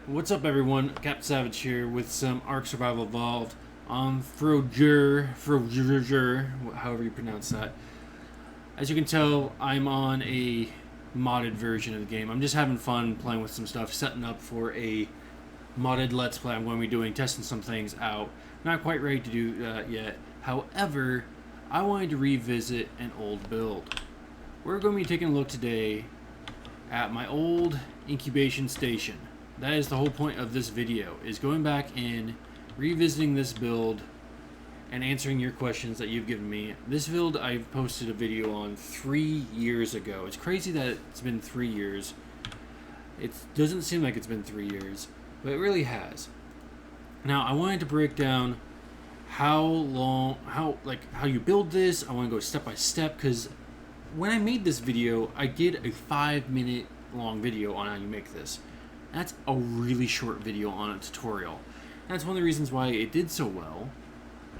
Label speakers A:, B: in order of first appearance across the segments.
A: What's up, everyone? Cap Savage here with some Ark Survival Evolved on Froger, however you pronounce that. As you can tell, I'm on a modded version of the game. I'm just having fun playing with some stuff, setting up for a modded Let's Play I'm going to be doing, testing some things out. Not quite ready to do that yet. However, I wanted to revisit an old build. We're going to be taking a look today at my old incubation station. That is the whole point of this video, is going back in, revisiting this build, and answering your questions that you've given me. This build I've posted a video on 3 years ago. It's crazy that it's been 3 years. It doesn't seem like it's been 3 years, but it really has. Now, I wanted to break down how you build this. I want to go step by step, because when I made this video, I did a 5-minute long video on how you make this. That's a really short video on a tutorial. That's one of the reasons why it did so well,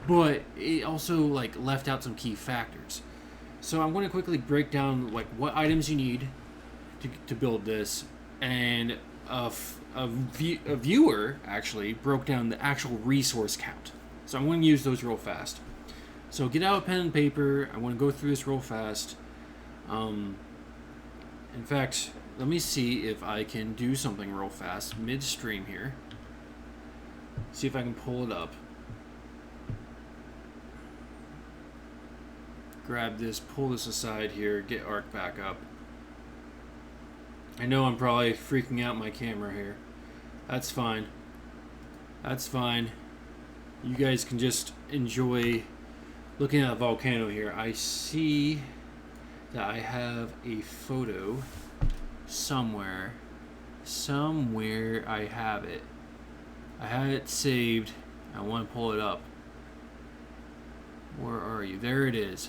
A: but it also left out some key factors. So I'm going to quickly break down what items you need to build this, and a viewer actually broke down the actual resource count. So I'm going to use those real fast. So get out a pen and paper. I want to go through this real fast. In fact, let me see if I can do something real fast midstream here. See if I can pull it up. Grab this, pull this aside here, get Ark back up. I know I'm probably freaking out my camera here. That's fine. That's fine. You guys can just enjoy looking at the volcano here. I see that I have a photo somewhere I have it. I had it saved. I want to pull it up. Where are you? There it is.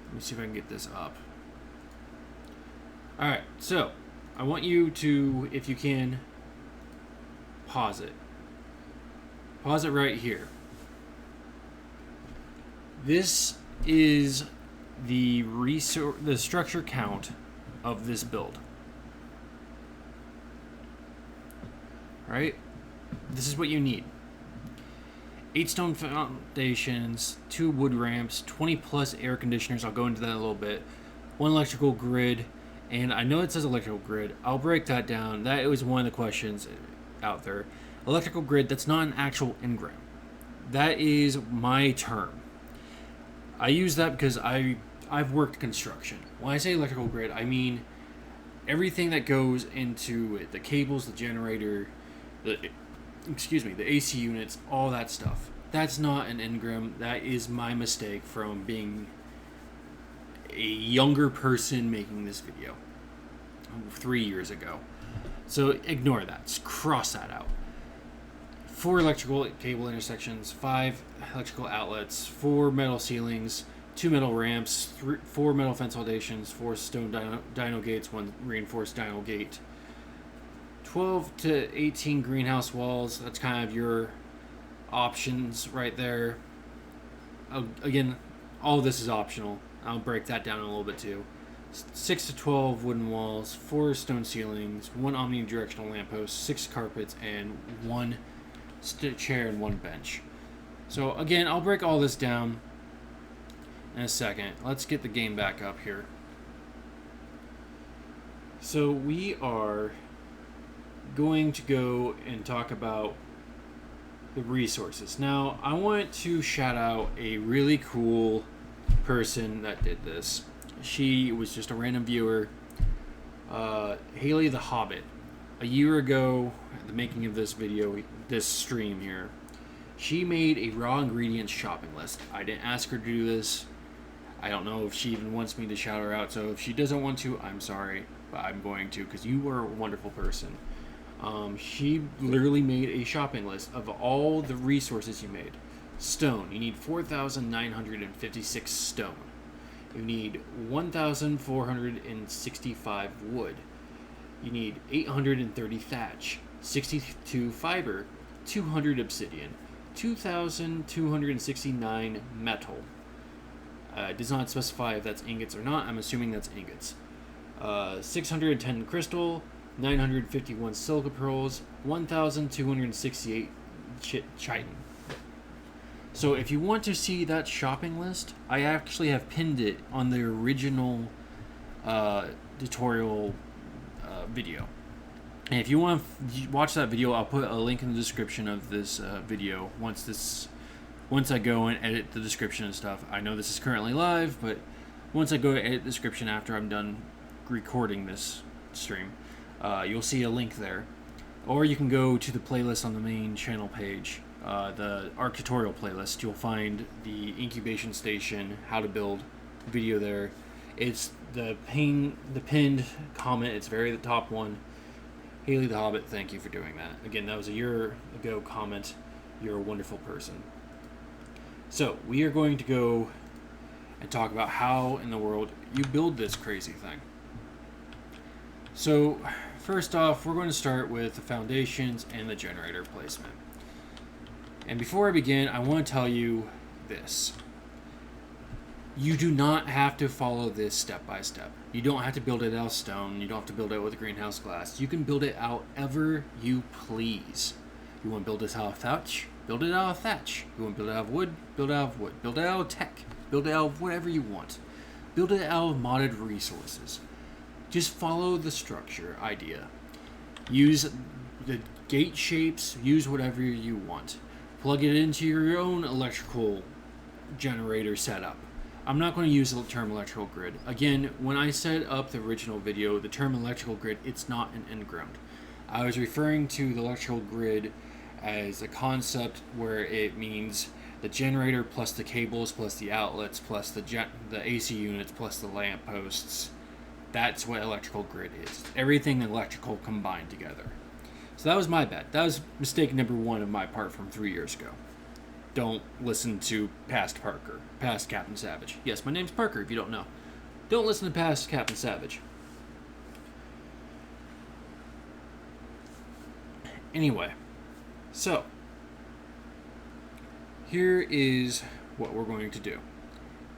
A: Let me see if I can get this up. Alright, so I want you to, if you can, pause it. Pause it right here. This is the structure count of this build. Right? This is what you need. 8 stone foundations, 2 wood ramps, 20 plus air conditioners. I'll go into that in a little bit. 1 electrical grid, and I know it says electrical grid. I'll break that down. That was one of the questions out there. Electrical grid, that's not an actual engram. That is my term. I use that because I've worked construction. When I say electrical grid, I mean everything that goes into it. The cables, the generator, the AC units, all that stuff. That's not an engram. That is my mistake from being a younger person making this video 3 years ago. So ignore that. Just cross that out. 4 electrical cable intersections, 5 electrical outlets, 4 metal ceilings, 2 metal ramps, 4 metal fence foundations, 4 stone dino gates, 1 reinforced dino gate, 12 to 18 greenhouse walls. That's kind of your options right there. Again, all of this is optional. I'll break that down a little bit too. 6 to 12 wooden walls, 4 stone ceilings, 1 omnidirectional lamppost, 6 carpets, and 1 chair and 1 bench. So again, I'll break all this down in a second. Let's get the game back up here. So we are going to go and talk about the resources. Now, I want to shout out a really cool person that did this. She was just a random viewer, Haley the Hobbit. A year ago, at the making of this video, this stream here, she made a raw ingredients shopping list. I didn't ask her to do this. I don't know if she even wants me to shout her out, so if she doesn't want to, I'm sorry, but I'm going to, because you are a wonderful person. She literally made a shopping list of all the resources you made. Stone, you need 4,956 stone. You need 1,465 wood. You need 830 thatch, 62 fiber, 200 obsidian, 2,269 metal, It does not specify if that's ingots or not. I'm assuming that's ingots. 610 crystal, 951 silica pearls, 1,268 chitin. So if you want to see that shopping list, I actually have pinned it on the original tutorial video. And if you want to watch that video, I'll put a link in the description of this video once I go and edit the description and stuff. I know this is currently live, but once I go to edit the description after I'm done recording this stream, you'll see a link there. Or you can go to the playlist on the main channel page, the ARC tutorial playlist. You'll find the incubation station, how to build video there. It's the pinned comment. It's very the top one. Haley the Hobbit, thank you for doing that. Again, that was a year ago comment. You're a wonderful person. So we are going to go and talk about how in the world you build this crazy thing. So first off, we're going to start with the foundations and the generator placement. And before I begin, I want to tell you this. You do not have to follow this step by step. You don't have to build it out of stone. You don't have to build it with greenhouse glass. You can build it however you please. You want to build this out of thatch? Build it out of thatch. You want to build it out of wood? Build it out of wood. Build it out of tech. Build it out of whatever you want. Build it out of modded resources. Just follow the structure idea. Use the gate shapes. Use whatever you want. Plug it into your own electrical generator setup. I'm not going to use the term electrical grid. Again, when I set up the original video, the term electrical grid, it's not an end ground. I was referring to the electrical grid as a concept where it means the generator plus the cables plus the outlets plus the AC units plus the lamp posts. That's what electrical grid is. Everything electrical combined together. So that was my bad. That was mistake number 1 of my part from 3 years ago. Don't listen to past Captain Savage. Yes, my name's Parker, if you don't know. Don't listen to past Captain Savage. Anyway, so here is what we're going to do.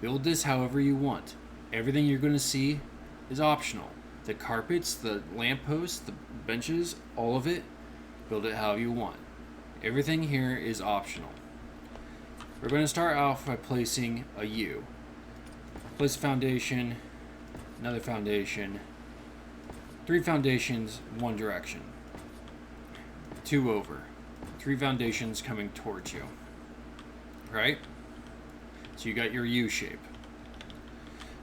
A: Build this however you want. Everything you're going to see is optional. The carpets, the lampposts, the benches, all of it, build it how you want. Everything here is optional. We're going to start off by placing a U. Place a foundation, another foundation, 3 foundations, 1 direction. 2 over. 3 foundations coming towards you. Right? So you got your U shape.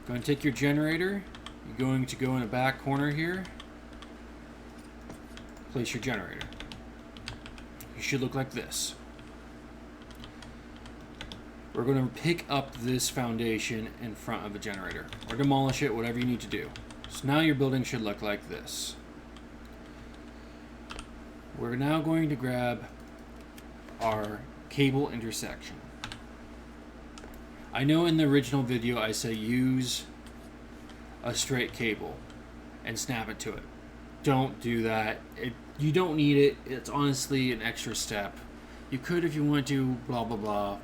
A: Going to take your generator. You're going to go in the back corner here. Place your generator. You should look like this. We're going to pick up this foundation in front of the generator, or demolish it, whatever you need to do. So now your building should look like this. We're now going to grab our cable intersection. I know in the original video I say use a straight cable and snap it to it. Don't do that. You don't need it. It's honestly an extra step. You could if you want to, blah blah blah.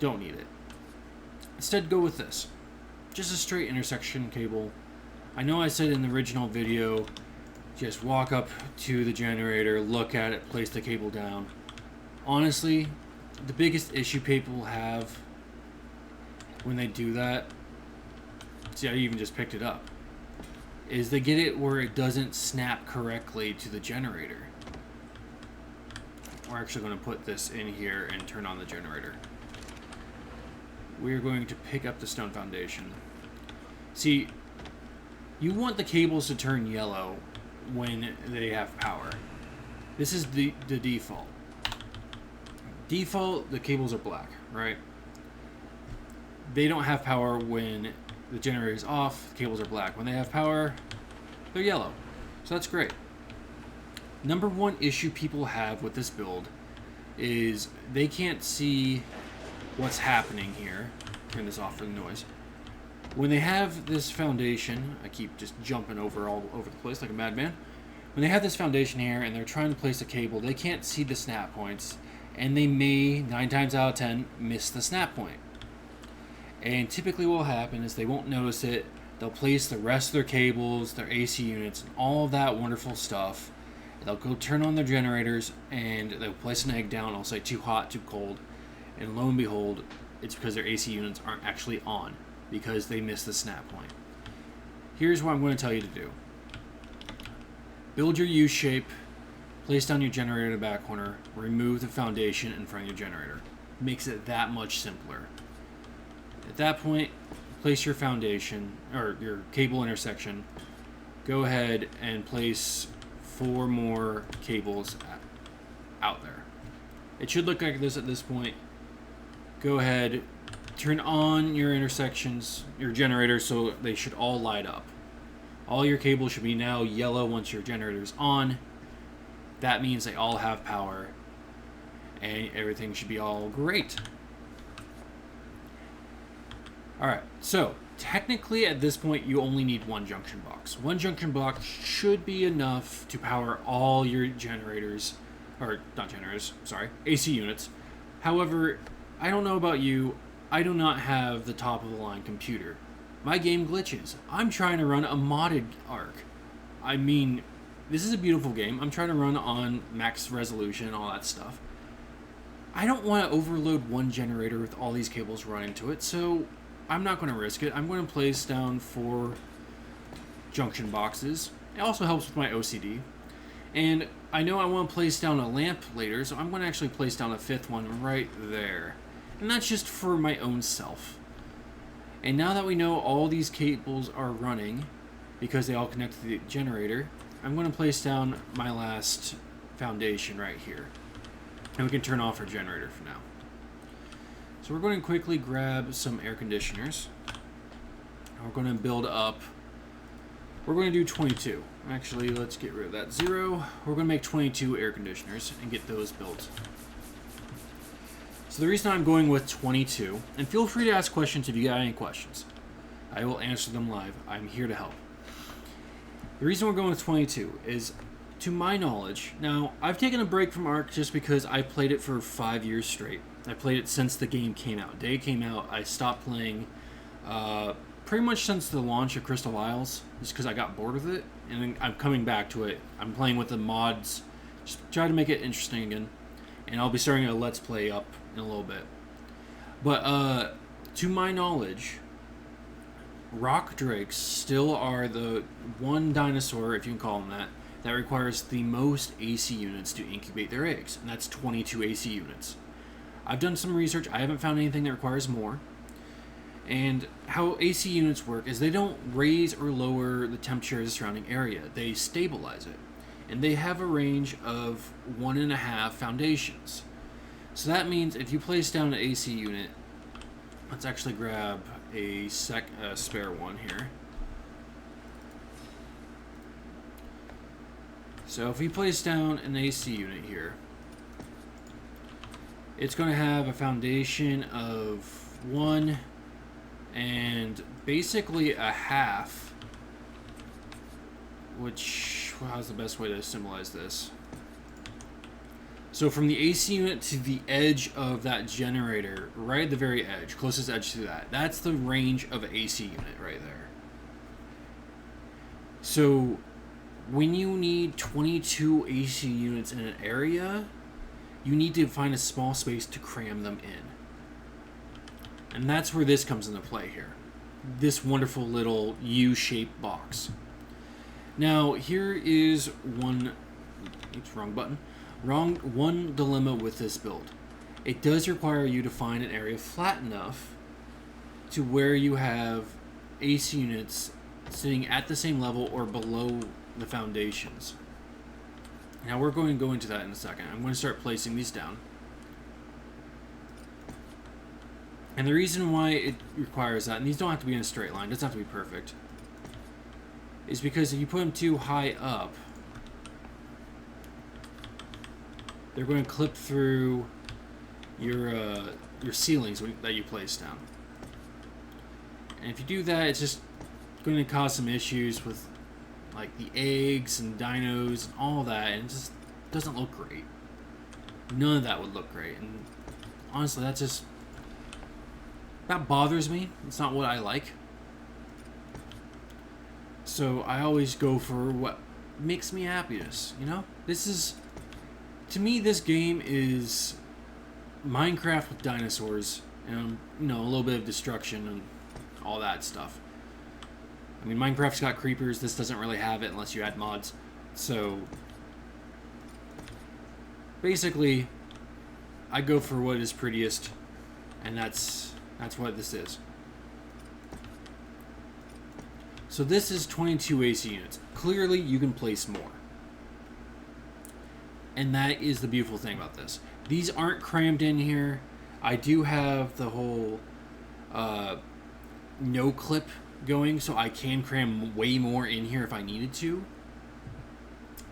A: Don't need it. Instead, go with this. Just a straight intersection cable. I know I said in the original video, just walk up to the generator, look at it, place the cable down. Honestly, the biggest issue people have when they do that, see, I even just picked it up, is they get it where it doesn't snap correctly to the generator. We're actually going to put this in here and turn on the generator. We're going to pick up the stone foundation. See, you want the cables to turn yellow when they have power. This is the default. Default, the cables are black, right? They don't have power when the generator is off, the cables are black. When they have power, they're yellow. So that's great. Number 1 issue people have with this build is they can't see what's happening here. Turn this off for the noise. When they have this foundation, I keep just jumping all over the place like a madman. When they have this foundation here and they're trying to place a cable, they can't see the snap points, and they may, 9 times out of 10, miss the snap point. And typically what will happen is they won't notice it. They'll place the rest of their cables, their AC units, and all of that wonderful stuff. They'll go turn on their generators, and they'll place an egg down. I'll say too hot, too cold. And lo and behold, it's because their AC units aren't actually on, because they missed the snap point. Here's what I'm going to tell you to do. Build your U-shape, place down your generator in the back corner, remove the foundation in front of your generator. Makes it that much simpler. At that point, place your foundation, or your cable intersection. Go ahead and place 4 more cables out there. It should look like this at this point. Go ahead, turn on your intersections, your generators, so they should all light up. All your cables should be now yellow once your generator's on. That means they all have power, and everything should be all great. Alright, so technically at this point you only need 1 junction box. 1 junction box should be enough to power all your generators, or not generators, sorry, AC units. However, I don't know about you, I do not have the top of the line computer. My game glitches. I'm trying to run a modded Arc. I mean, this is a beautiful game. I'm trying to run on max resolution and all that stuff. I don't want to overload 1 generator with all these cables running to it, so I'm not going to risk it. I'm going to place down 4 junction boxes. It also helps with my OCD. And I know I want to place down a lamp later, so I'm going to actually place down a 5th one right there. And that's just for my own self. And now that we know all these cables are running, because they all connect to the generator, I'm going to place down my last foundation right here. And we can turn off our generator for now. So we're going to quickly grab some air conditioners. We're going to build up. We're going to do 22. Actually, let's get rid of that 0. We're going to make 22 air conditioners and get those built. So the reason I'm going with 22, and feel free to ask questions if you got any questions. I will answer them live. I'm here to help. The reason we're going with 22 is, to my knowledge, now I've taken a break from Ark just because I played it for 5 years straight. I played it since the game came out. Day it came out, I stopped playing pretty much since the launch of Crystal Isles, just because I got bored with it, and then I'm coming back to it. I'm playing with the mods, just try to make it interesting again, and I'll be starting a Let's Play up in a little bit. But to my knowledge, rock drakes still are the one dinosaur, if you can call them that requires the most AC units to incubate their eggs, and that's 22 AC units. I've done some research. I haven't found anything that requires more. And how AC units work is they don't raise or lower the temperature of the surrounding area. They stabilize it. And they have a range of 1.5 foundations. So that means if you place down an AC unit, let's actually grab a spare one here. So if we place down an AC unit here, it's going to have a foundation of 1 and basically a half, which, how's the best way to symbolize this? So from the AC unit to the edge of that generator, right at the very edge, closest edge to that, that's the range of an AC unit right there. So when you need 22 AC units in an area, you need to find a small space to cram them in. And that's where this comes into play here. This wonderful little U-shaped box. Now, here is one dilemma with this build. It does require you to find an area flat enough to where you have AC units sitting at the same level or below the foundations. Now we're going to go into that in a second. I'm going to start placing these down. And the reason why it requires that, and these don't have to be in a straight line, it doesn't have to be perfect, is because if you put them too high up, they're going to clip through your ceilings that you place down. And if you do that, it's just going to cause some issues with like the eggs and dinos and all that, and it just doesn't look great. None of that would look great, and honestly, that's just That bothers me. It's not what I like. So I always go for what makes me happiest, you know? This is, to me, this game is Minecraft with dinosaurs and, you know, a little bit of destruction and all that stuff. I mean, Minecraft's got creepers. This doesn't really have it unless you add mods. So basically, I go for what is prettiest, and that's what this is. So this is 22 AC units. Clearly, you can place more. And that is the beautiful thing about this. These aren't crammed in here. I do have the whole no clip going, so I can cram way more in here if I needed to.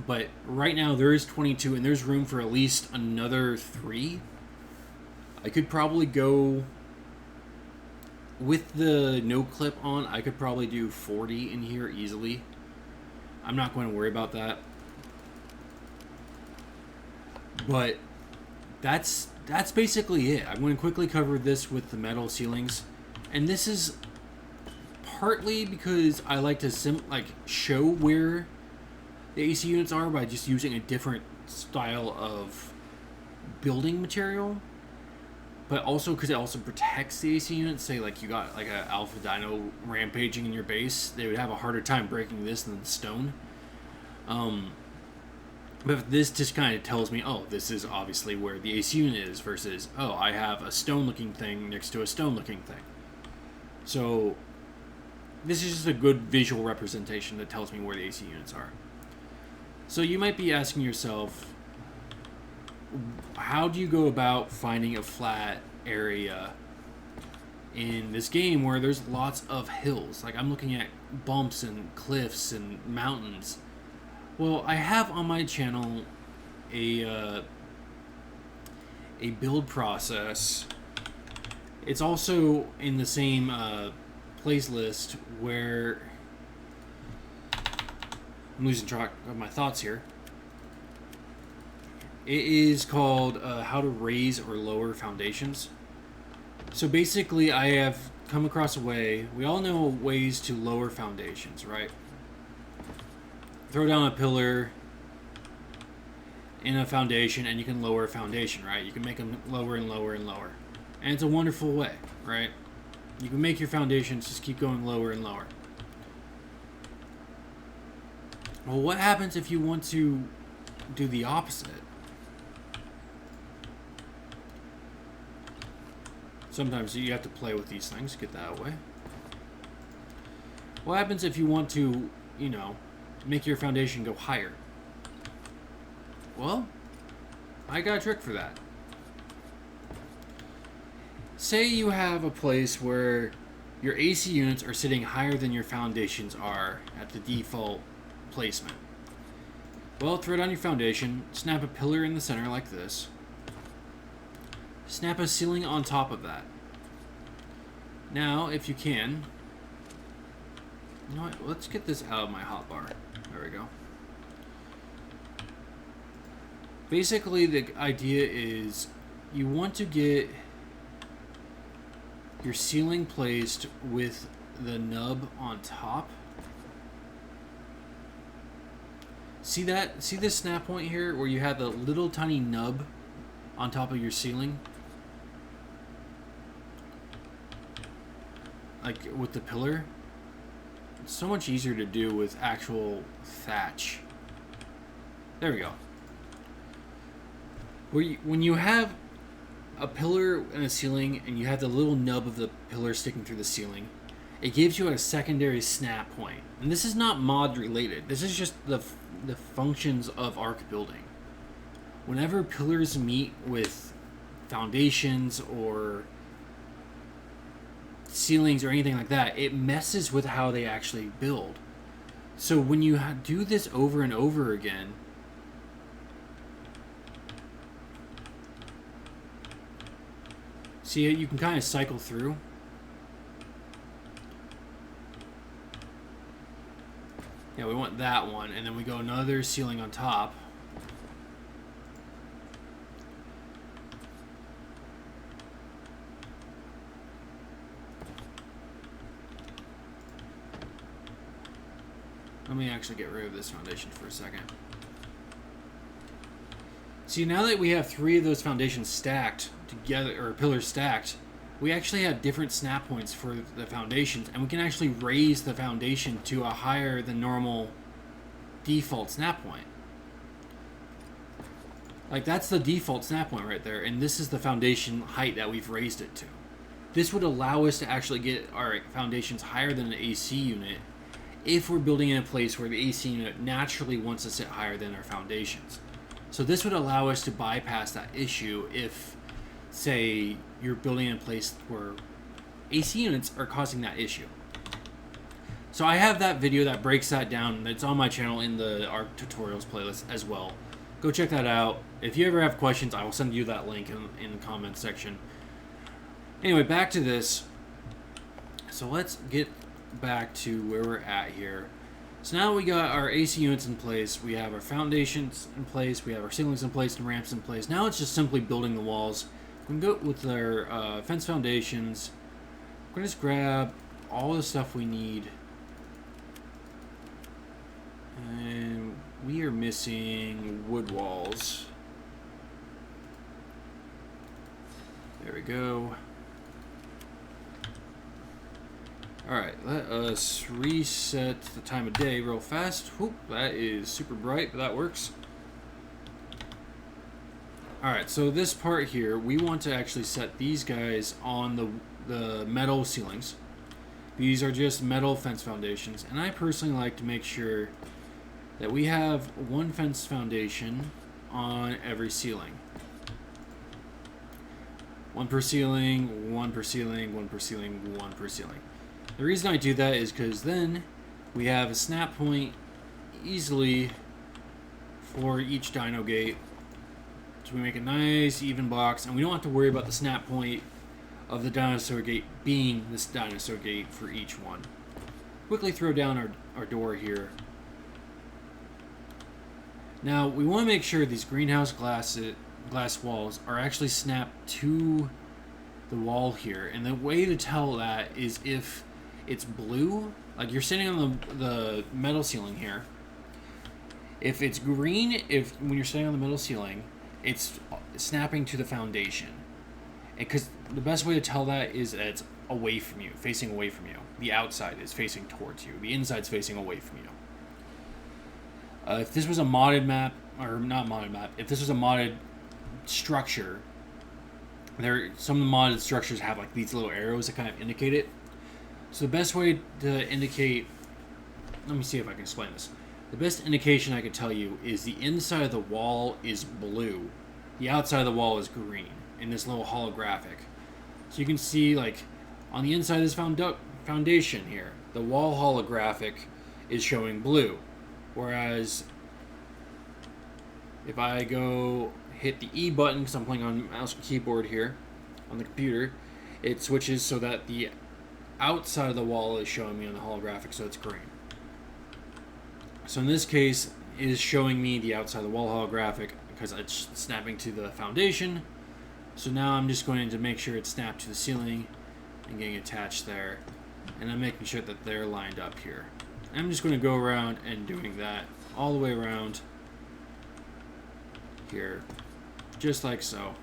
A: But right now there is 22, and there's room for at least another 3. I could probably go with the no clip on. I could probably do 40 in here easily. I'm not going to worry about that. But that's basically it. I'm going to quickly cover this with the metal ceilings, and this is partly because I like to show where the AC units are by just using a different style of building material, but also because it also protects the AC units. Say like you got like a alpha dino rampaging in your base, they would have a harder time breaking this than stone. But this just kind of tells me, oh, this is obviously where the AC unit is, versus, oh, I have a stone-looking thing next to a stone-looking thing. So this is just a good visual representation that tells me where the AC units are. So you might be asking yourself, how do you go about finding a flat area in this game where there's lots of hills? Like, I'm looking at bumps and cliffs and mountains. Well, I have on my channel a build process. It's also in the same playlist where I'm losing track of my thoughts here. It is called How to Raise or Lower Foundations. So basically, I have come across a way. We all know ways to lower foundations, right? Throw down a pillar in a foundation and you can lower a foundation, right? You can make them lower and lower and lower. And it's a wonderful way, right? You can make your foundations just keep going lower and lower. Well, what happens if you want to do the opposite? Sometimes you have to play with these things, get that away. What happens if you want to, you know, make your foundation go higher? Well, I got a trick for that. Say you have a place where your AC units are sitting higher than your foundations are at the default placement. Well, throw down your foundation, snap a pillar in the center like this, snap a ceiling on top of that. Now, if you can, you know what, let's get this out of my hotbar. There we go. Basically, the idea is you want to get your ceiling placed with the nub on top. See that? See this snap point here where you have the little tiny nub on top of your ceiling? Like with the pillar? It's so much easier to do with actual thatch. There we go. When you have a pillar and a ceiling and you have the little nub of the pillar sticking through the ceiling, it gives you a secondary snap point. And this is not mod related. This is just the functions of arc building. Whenever pillars meet with foundations or ceilings or anything like that, it messes with how they actually build. So when you do this over and over again, see, you can kind of cycle through. Yeah, we want that one, and then we go another ceiling on top. Let me actually get rid of this foundation for a second. See, now that we have 3 of those foundations stacked together, or pillars stacked, we actually have different snap points for the foundations, and we can actually raise the foundation to a higher than normal default snap point. Like, that's the default snap point right there, and this is the foundation height that we've raised it to. This would allow us to actually get our foundations higher than an AC unit if we're building in a place where the AC unit naturally wants to sit higher than our foundations. So this would allow us to bypass that issue if, say, you're building in a place where AC units are causing that issue. So I have that video that breaks that down. It's on my channel in the ARC tutorials playlist as well. Go check that out. If you ever have questions, I will send you that link in the comments section. Anyway, back to this. So let's get back to where we're at here. So now we got our AC units in place, we have our foundations in place, we have our ceilings in place and ramps in place. Now it's just simply building the walls. We can go with our fence foundations. We're going to just grab all the stuff we need. And we are missing wood walls. There we go. Alright, let us reset the time of day real fast. Whoop, that is super bright, but that works. Alright, so this part here, we want to actually set these guys on the metal ceilings. These are just metal fence foundations, and I personally like to make sure that we have one fence foundation on every ceiling. One per ceiling, one per ceiling, one per ceiling, one per ceiling. The reason I do that is because then we have a snap point easily for each dino gate. So we make a nice even box, and we don't have to worry about the snap point of the dinosaur gate being this dinosaur gate for each one. Quickly throw down our door here. Now we want to make sure these greenhouse glass walls are actually snapped to the wall here, and the way to tell that is if it's blue, like you're sitting on the metal ceiling here. If it's green, when you're sitting on the metal ceiling, it's snapping to the foundation. Because the best way to tell that is that it's away from you, facing away from you. The outside is facing towards you. The inside's facing away from you. If this was a modded map, or not modded map, if this was a modded structure, some of the modded structures have like these little arrows that kind of indicate it. So the best way to indicate, let me see if I can explain this. The best indication I could tell you is the inside of the wall is blue, the outside of the wall is green in this little holographic. So you can see, like, on the inside of this foundation here, the wall holographic is showing blue, whereas if I go hit the E button, because I'm playing on mouse and keyboard here on the computer, it switches so that the outside of the wall is showing me on the holographic, so it's green. So in this case, it is showing me the outside of the wall holographic because it's snapping to the foundation. So now I'm just going to make sure it's snapped to the ceiling and getting attached there. And I'm making sure that they're lined up here. I'm just going to go around and doing that all the way around here, just like so.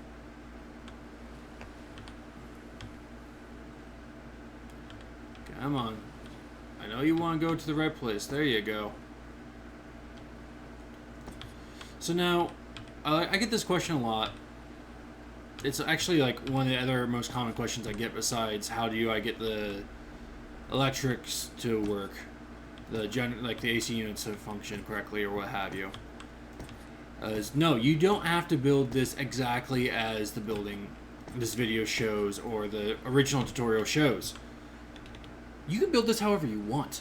A: Come on. I know you want to go to the right place. There you go. So now, I get this question a lot. It's actually like one of the other most common questions I get besides how do I get the electrics to work, like the AC units to function correctly or what have you. No, you don't have to build this exactly as the building this video shows or the original tutorial shows. You can build this however you want.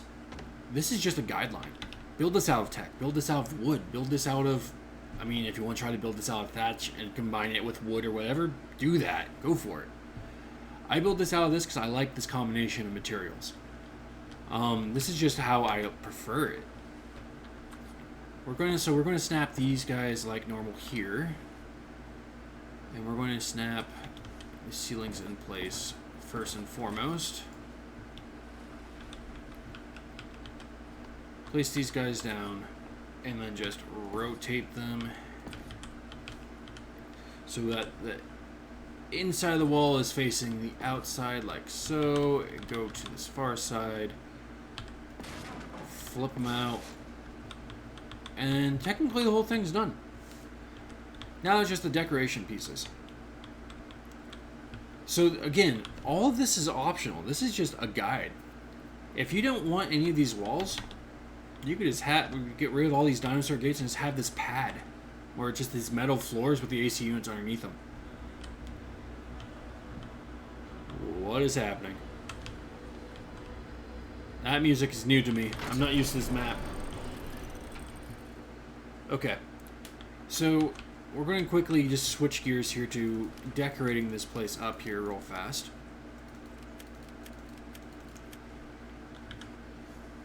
A: This is just a guideline. Build this out of tech. Build this out of wood. Build this out of, I mean, if you want to try to build this out of thatch and combine it with wood or whatever, do that. Go for it. I built this out of this because I like this combination of materials. This is just how I prefer it. We're going to snap these guys like normal here. And we're going to snap the ceilings in place first and foremost. place these guys down, and then just rotate them so that the inside of the wall is facing the outside, like so. And go to this far side, flip them out, and technically the whole thing's done. Now it's just the decoration pieces. So again, all of this is optional. This is just a guide. If you don't want any of these walls, you could just get rid of all these dinosaur gates and just have this pad where it's just these metal floors with the AC units underneath them. What is happening? That music is new to me. I'm not used to this map. Okay. So we're going to quickly just switch gears here to decorating this place up here real fast.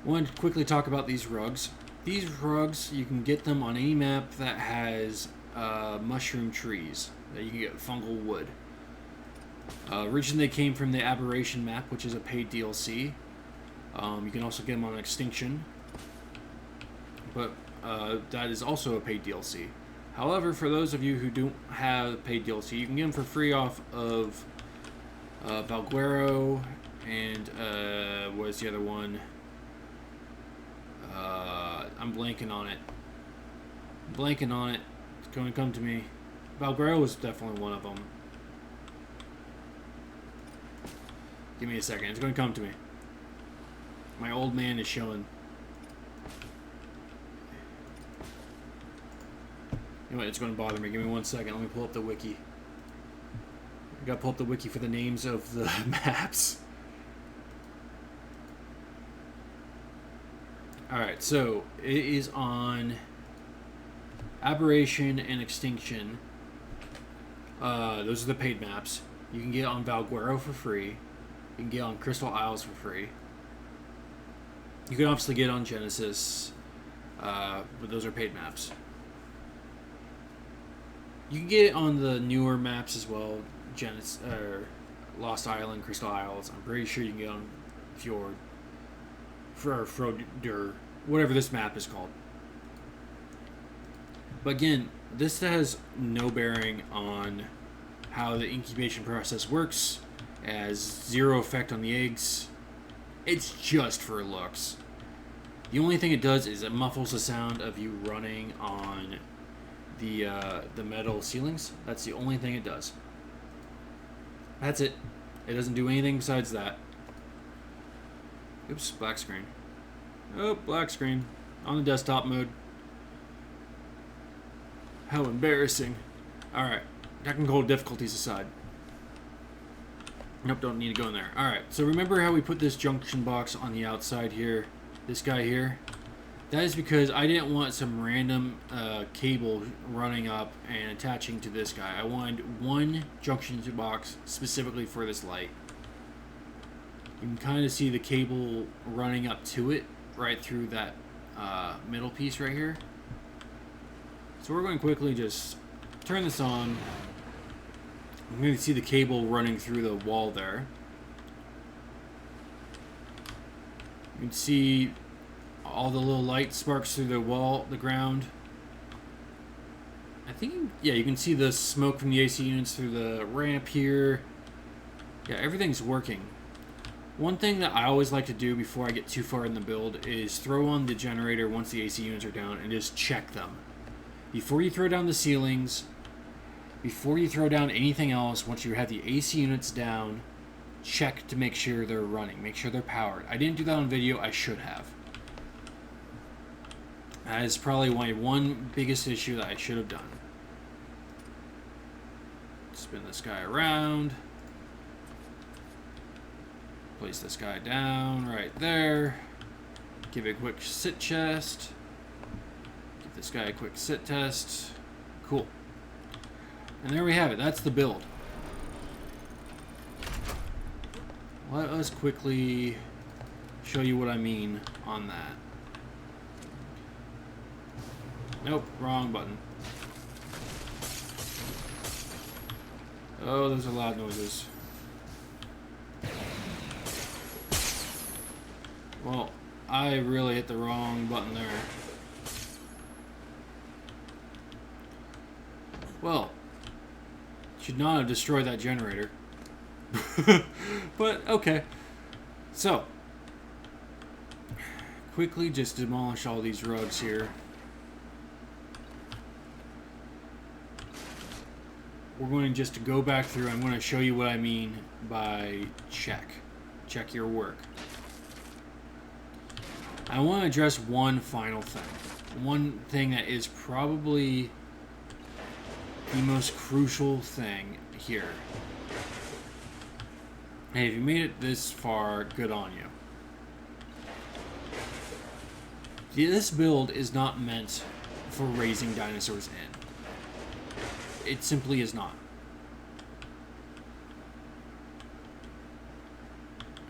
A: I want to quickly talk about these rugs. These rugs, you can get them on any map that has mushroom trees, that you can get fungal wood. Originally they came from the Aberration map, which is a paid DLC. You can also get them on Extinction, but that is also a paid DLC. However, for those of you who don't have paid DLC, you can get them for free off of Valguero and what is the other one? I'm blanking on it. It's going to come to me. Valguero was definitely one of them. Give me a second. It's going to come to me. My old man is showing. You know what? It's going to bother me. Give me 1 second. Let me pull up the wiki. I got to pull up the wiki for the names of the maps. Alright, so it is on Aberration and Extinction. Those are the paid maps. You can get on Valguero for free. You can get on Crystal Isles for free. You can obviously get on Genesis, but those are paid maps. You can get it on the newer maps as well, Genesis, Lost Island, Crystal Isles. I'm pretty sure you can get on Fjord. Frodur, whatever this map is called. But again, this has no bearing on how the incubation process works. It has zero effect on the eggs. It's just for looks. The only thing it does is it muffles the sound of you running on the metal ceilings. That's the only thing it does. That's it. It doesn't do anything besides that. Oops, black screen. Oh, black screen. On the desktop mode. How embarrassing. Alright, technical difficulties aside. Nope, don't need to go in there. Alright, so remember how we put this junction box on the outside here? This guy here? That is because I didn't want some random cable running up and attaching to this guy. I wanted one junction box specifically for this light. You can kind of see the cable running up to it right through that middle piece right here. So we're going to quickly just turn this on. I'm going to see the cable running through the wall there. You can see all the little light sparks through the wall, the ground. I think, yeah, you can see the smoke from the AC units through the ramp here. Yeah, everything's working. One thing that I always like to do before I get too far in the build is throw on the generator once the AC units are down and just check them. Before you throw down the ceilings, before you throw down anything else, once you have the AC units down, check to make sure they're running, make sure they're powered. I didn't do that on video, I should have. That is probably my one biggest issue that I should have done. Spin this guy around. Place this guy down right there. Give it a quick sit test. Give this guy a quick sit test. Cool. And there we have it. That's the build. Let us quickly show you what I mean on that. Nope, wrong button. Oh, those are loud noises. Well, I really hit the wrong button there. Well, should not have destroyed that generator. But, okay. So, quickly just demolish all these rugs here. We're going just to go back through. I'm going to show you what I mean by check. Check your work. I want to address one final thing. One thing that is probably the most crucial thing here. Hey, if you made it this far, good on you. This build is not meant for raising dinosaurs in. It simply is not.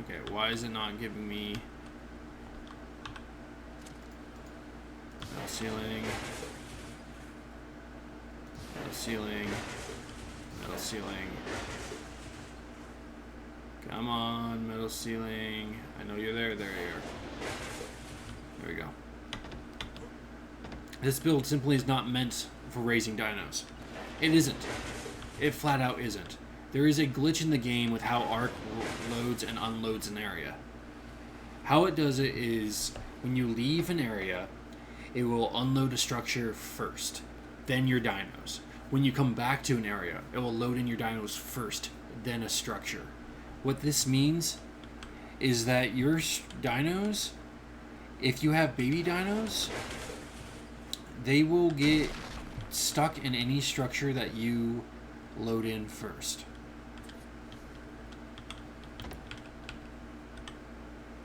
A: Okay, why is it not giving me metal ceiling, metal ceiling, metal ceiling? Come on, metal ceiling. I know you're there. There you are. There we go. This build simply is not meant for raising dinos. It isn't. It flat out isn't. There is a glitch in the game with how Ark loads and unloads an area. How it does it is, when you leave an area, it will unload a structure first, then your dinos. When you come back to an area, it will load in your dinos first, then a structure. What this means is that your dinos, if you have baby dinos, they will get stuck in any structure that you load in first.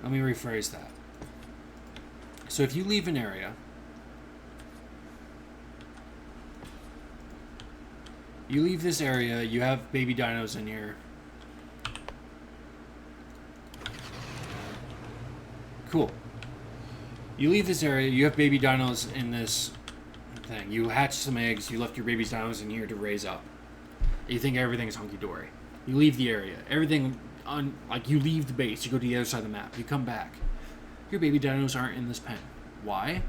A: Let me rephrase that. So if you leave an area, you leave this area, you have baby dinos in here. Cool. You leave this area, you have baby dinos in this thing. You hatch some eggs, you left your baby dinos in here to raise up. You think everything's hunky-dory. You leave the area. Everything, like you leave the base, you go to the other side of the map, you come back. Your baby dinos aren't in this pen. Why?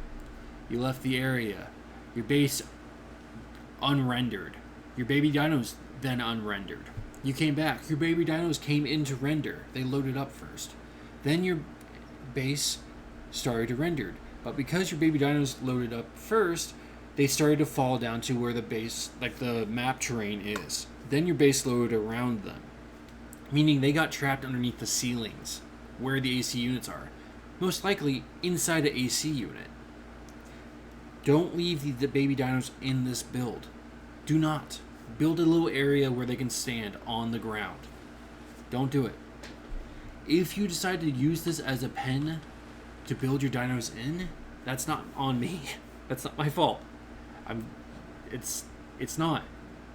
A: You left the area. Your base unrendered. Your baby dinos then unrendered. You came back. Your baby dinos came into render. They loaded up first. Then your base started to render. But because your baby dinos loaded up first, they started to fall down to where the base, like the map terrain is. Then your base loaded around them. Meaning they got trapped underneath the ceilings, where the AC units are. Most likely inside an AC unit. Don't leave the baby dinos in this build. Do not. Build a little area where they can stand on the ground. Don't do it. If you decide to use this as a pen to build your dinos in, that's not on me. That's not my fault. It's not.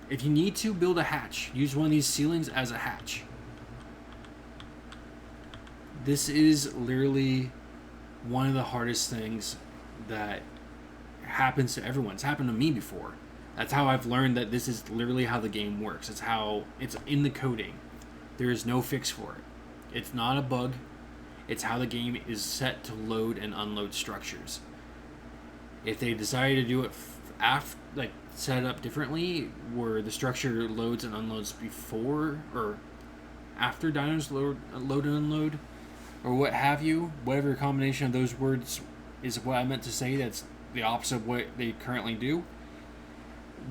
A: If you need to build a hatch, use one of these ceilings as a hatch. This is literally one of the hardest things that happens to everyone. It's happened to me before. That's how I've learned that this is literally how the game works. It's how it's in the coding. There is no fix for it. It's not a bug. It's how the game is set to load and unload structures. If they decided to do it set it up differently, where the structure loads and unloads before or after dinos load and unload, or what have you, whatever combination of those words is what I meant to say, that's the opposite of what they currently do,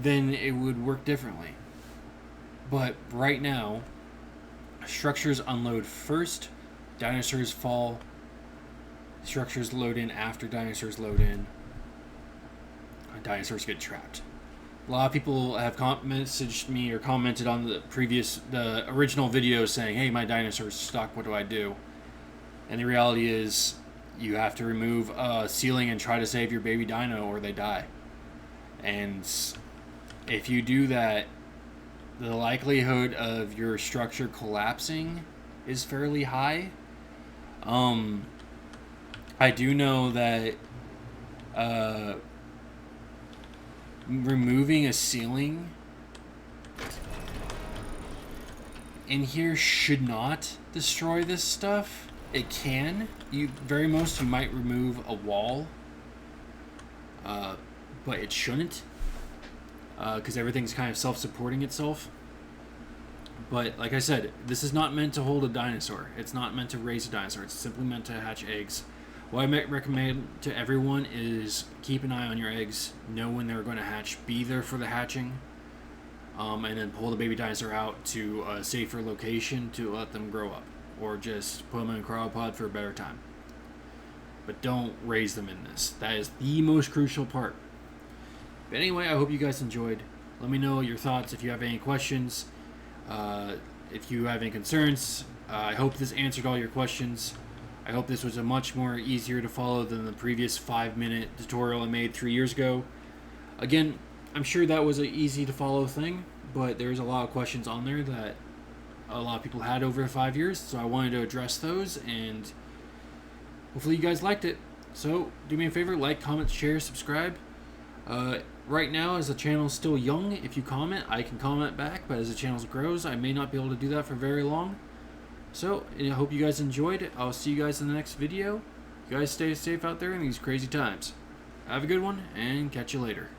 A: then it would work differently. But right now, structures unload first, dinosaurs fall, structures load in after dinosaurs load in, dinosaurs get trapped. A lot of people have messaged me or commented on the original video saying, hey, my dinosaur's stuck, what do I do? And the reality is, you have to remove a ceiling and try to save your baby dino or they die. And if you do that, the likelihood of your structure collapsing is fairly high. I do know that removing a ceiling in here should not destroy this stuff. It can, You very most you might remove a wall, but it shouldn't, because everything's kind of self-supporting itself. But like I said, this is not meant to hold a dinosaur. It's not meant to raise a dinosaur. It's simply meant to hatch eggs. What I might recommend to everyone is keep an eye on your eggs. Know when they're going to hatch. Be there for the hatching. And then pull the baby dinosaur out to a safer location to let them grow up. Or just put them in a cryopod for a better time. But don't raise them in this. That is the most crucial part. But anyway, I hope you guys enjoyed. Let me know your thoughts if you have any questions. If you have any concerns. I hope this answered all your questions. I hope this was a much more easier to follow than the previous 5-minute tutorial I made 3 years ago. Again, I'm sure that was an easy to follow thing, but there's a lot of questions on there that a lot of people had over 5 years, so I wanted to address those, and hopefully you guys liked it. So, do me a favor, like, comment, share, subscribe. Right now, as the channel is still young, if you comment, I can comment back, but as the channel grows, I may not be able to do that for very long. So, I hope you guys enjoyed it. I'll see you guys in the next video. You guys stay safe out there in these crazy times. Have a good one, and catch you later.